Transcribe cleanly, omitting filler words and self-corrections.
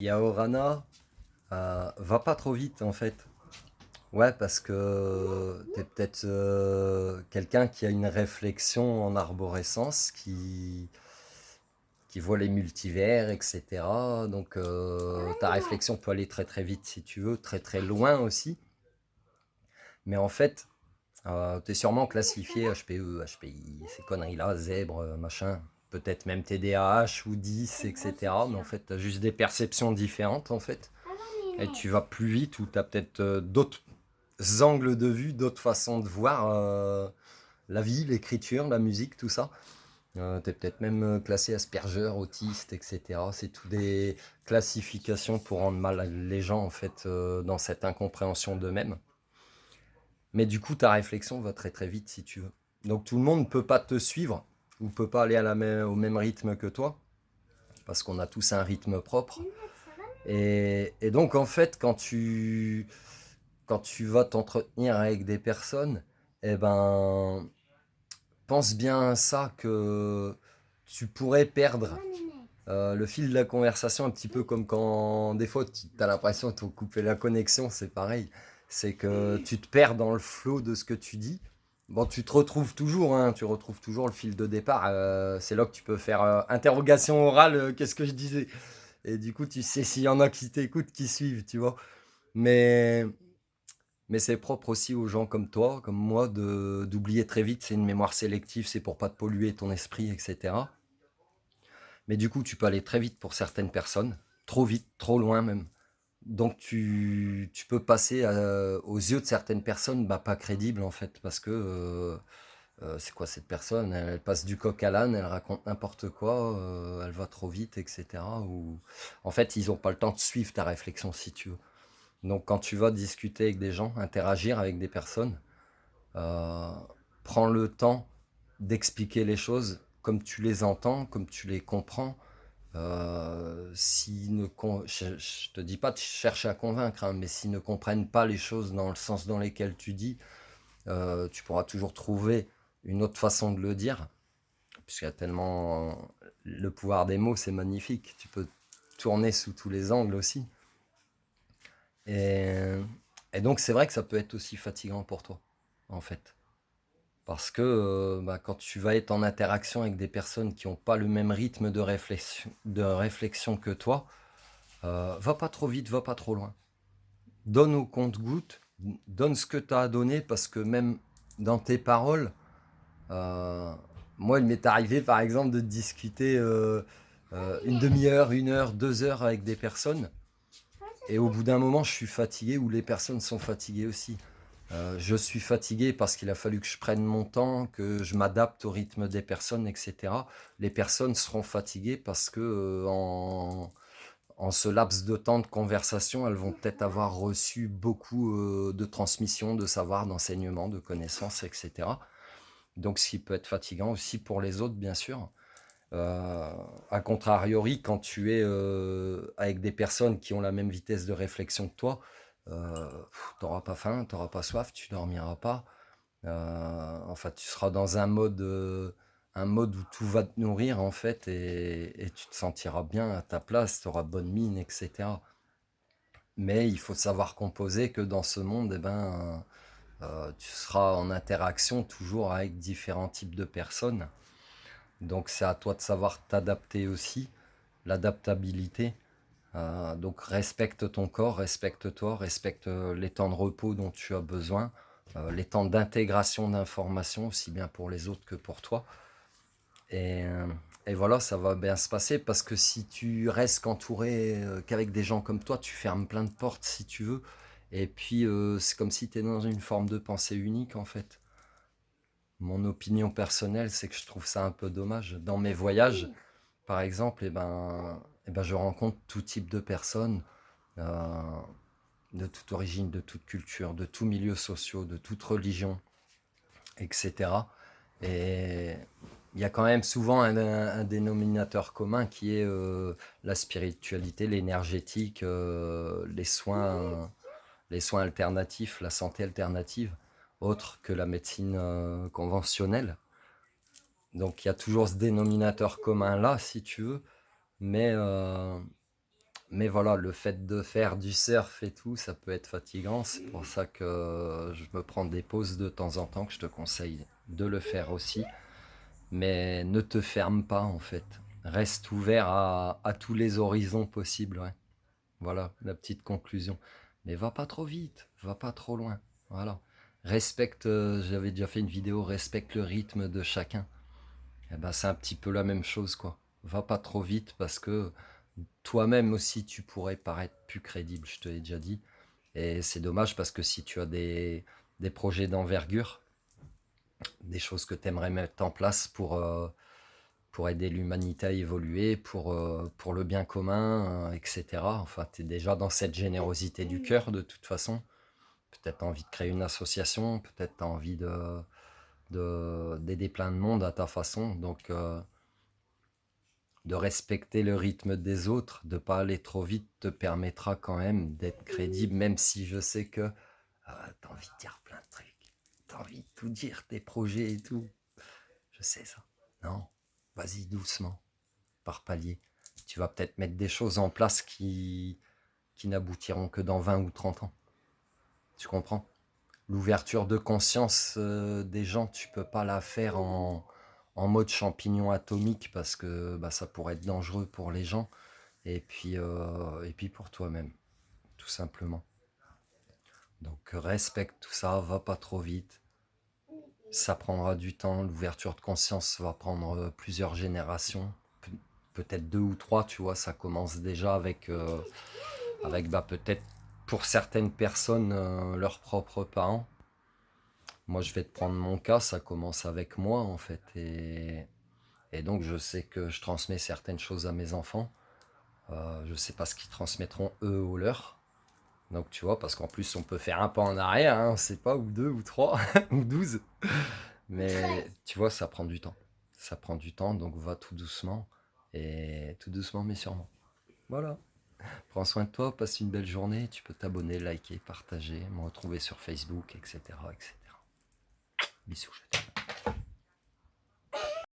Yaorana, va pas trop vite en fait. Ouais, parce que t'es peut-être quelqu'un qui a une réflexion en arborescence, qui voit les multivers, etc. Donc ta réflexion peut aller très très vite si tu veux, très très loin aussi. Mais en fait, t'es sûrement classifié HPE, HPI, ces conneries-là, zèbre, machin. Peut-être même TDAH ou 10, etc. Mais en fait, t'as juste des perceptions différentes en fait. Et tu vas plus vite ou tu as peut-être d'autres angles de vue, d'autres façons de voir la vie, l'écriture, la musique, tout ça. Tu es peut-être même classé Asperger, autiste, etc. C'est tout des classifications pour rendre mal les gens en fait dans cette incompréhension d'eux-mêmes. Mais du coup, ta réflexion va très très vite si tu veux. Donc tout le monde ne peut pas te suivre ou peut pas aller au même rythme que toi parce qu'on a tous un rythme propre. Et donc en fait, quand tu vas t'entretenir avec des personnes, eh ben, pense bien à ça que tu pourrais perdre le fil de la conversation, un petit peu comme quand des fois tu as l'impression de couper la connexion, c'est pareil. C'est que tu te perds dans le flot de ce que tu dis. Bon, tu te retrouves toujours, hein, tu retrouves toujours le fil de départ. C'est là que tu peux faire interrogation orale, qu'est-ce que je disais. Et du coup, tu sais s'il y en a qui t'écoutent, qui suivent, tu vois. Mais mais c'est propre aussi aux gens comme toi, comme moi, d'oublier très vite. C'est une mémoire sélective, c'est pour pas te polluer ton esprit, etc. Mais du coup, tu peux aller très vite pour certaines personnes, trop vite, trop loin même. Donc tu peux passer aux yeux de certaines personnes pas crédibles en fait, parce que c'est quoi cette personne, elle passe du coq à l'âne, elle raconte n'importe quoi, elle va trop vite, etc. Ou... En fait, ils n'ont pas le temps de suivre ta réflexion si tu veux. Donc quand tu vas discuter avec des gens, interagir avec des personnes, euh, prends le temps d'expliquer les choses comme tu les entends, comme tu les comprends. Je te dis pas de chercher à convaincre, hein, mais s'ils ne comprennent pas les choses dans le sens dans lequel tu dis, tu pourras toujours trouver une autre façon de le dire, puisqu'il y a tellement... Le pouvoir des mots, c'est magnifique. Tu peux tourner sous tous les angles aussi. Et, et donc, c'est vrai que ça peut être aussi fatigant pour toi, en fait. Parce que quand tu vas être en interaction avec des personnes qui n'ont pas le même rythme de réflexion que toi, va pas trop vite, va pas trop loin. Donne au compte-goutte, donne ce que tu as à donner, parce que même dans tes paroles, euh, moi, il m'est arrivé par exemple de discuter une demi-heure, 1 heure, 2 heures avec des personnes. Et au bout d'un moment, je suis fatigué ou les personnes sont fatiguées aussi. Je suis fatigué parce qu'il a fallu que je prenne mon temps, que je m'adapte au rythme des personnes, etc. Les personnes seront fatiguées parce que en ce laps de temps de conversation, elles vont peut-être avoir reçu beaucoup de transmissions, de savoir, d'enseignements, de connaissances, etc. Donc, ce qui peut être fatigant aussi pour les autres, bien sûr. Euh, a contrariori, quand tu es avec des personnes qui ont la même vitesse de réflexion que toi, t'auras pas faim, t'auras pas soif, tu dormiras pas. Enfin, tu seras dans un mode où tout va te nourrir en fait et tu te sentiras bien à ta place, tu auras bonne mine, etc. Mais il faut savoir composer que dans ce monde, tu seras en interaction toujours avec différents types de personnes. Donc c'est à toi de savoir t'adapter aussi, l'adaptabilité. Donc respecte ton corps, respecte-toi, respecte les temps de repos dont tu as besoin, les temps d'intégration d'informations, aussi bien pour les autres que pour toi. Et, euh, et voilà, ça va bien se passer parce que si tu restes entouré qu'avec des gens comme toi, tu fermes plein de portes si tu veux. Et puis c'est comme si tu es dans une forme de pensée unique en fait. Mon opinion personnelle, c'est que je trouve ça un peu dommage. Dans mes voyages, par exemple, je rencontre tout type de personnes, euh, de toute origine, de toute culture, de tout milieu social, de toute religion, etc. Et il y a quand même souvent un dénominateur commun qui est la spiritualité, l'énergétique, les soins alternatifs, la santé alternative, autre que la médecine conventionnelle. Donc il y a toujours ce dénominateur commun là, si tu veux, mais Mais voilà, le fait de faire du surf et tout, ça peut être fatigant. C'est pour ça que je me prends des pauses de temps en temps, que je te conseille de le faire aussi. Mais ne te ferme pas en fait. Reste ouvert à tous les horizons possibles, ouais. Voilà, la petite conclusion. Mais va pas trop vite, va pas trop loin. Voilà. Respecte, j'avais déjà fait une vidéo, respecte le rythme de chacun. Eh ben, c'est un petit peu la même chose, quoi. Va pas trop vite parce que toi-même aussi, tu pourrais paraître plus crédible, je te l'ai déjà dit. Et c'est dommage parce que si tu as des projets d'envergure, des choses que tu aimerais mettre en place pour aider l'humanité à évoluer, pour le bien commun, etc. Enfin, tu es déjà dans cette générosité du cœur de toute façon. Peut-être tu as envie de créer une association, peut-être tu as envie d'aider plein de monde à ta façon. Donc, de respecter le rythme des autres, de pas aller trop vite, te permettra quand même d'être crédible, même si je sais que tu as envie de dire plein de trucs. Tu as envie de tout dire, tes projets et tout. Je sais ça. Non, vas-y doucement, par palier. Tu vas peut-être mettre des choses en place qui n'aboutiront que dans 20 ou 30 ans. Tu comprends? L'ouverture de conscience des gens, tu peux pas la faire en mode champignon atomique parce que bah, ça pourrait être dangereux pour les gens et puis pour toi-même, tout simplement. Donc respecte tout ça, va pas trop vite. Ça prendra du temps, l'ouverture de conscience va prendre plusieurs générations, peut-être 2 ou 3, tu vois, ça commence déjà avec bah, peut-être pour certaines personnes leurs propres parents. Moi, je vais te prendre mon cas, ça commence avec moi en fait. Et donc, je sais que je transmets certaines choses à mes enfants. Je sais pas ce qu'ils transmettront eux ou leurs. Donc, tu vois, parce qu'en plus, on peut faire un pas en arrière, hein, on sait pas, ou 2 ou 3, ou 12. Mais tu vois, ça prend du temps. Ça prend du temps, donc va tout doucement. Et tout doucement, mais sûrement. Voilà. Prends soin de toi, passe une belle journée. Tu peux t'abonner, liker, partager, me retrouver sur Facebook, etc. etc. Bisous, je t'aime.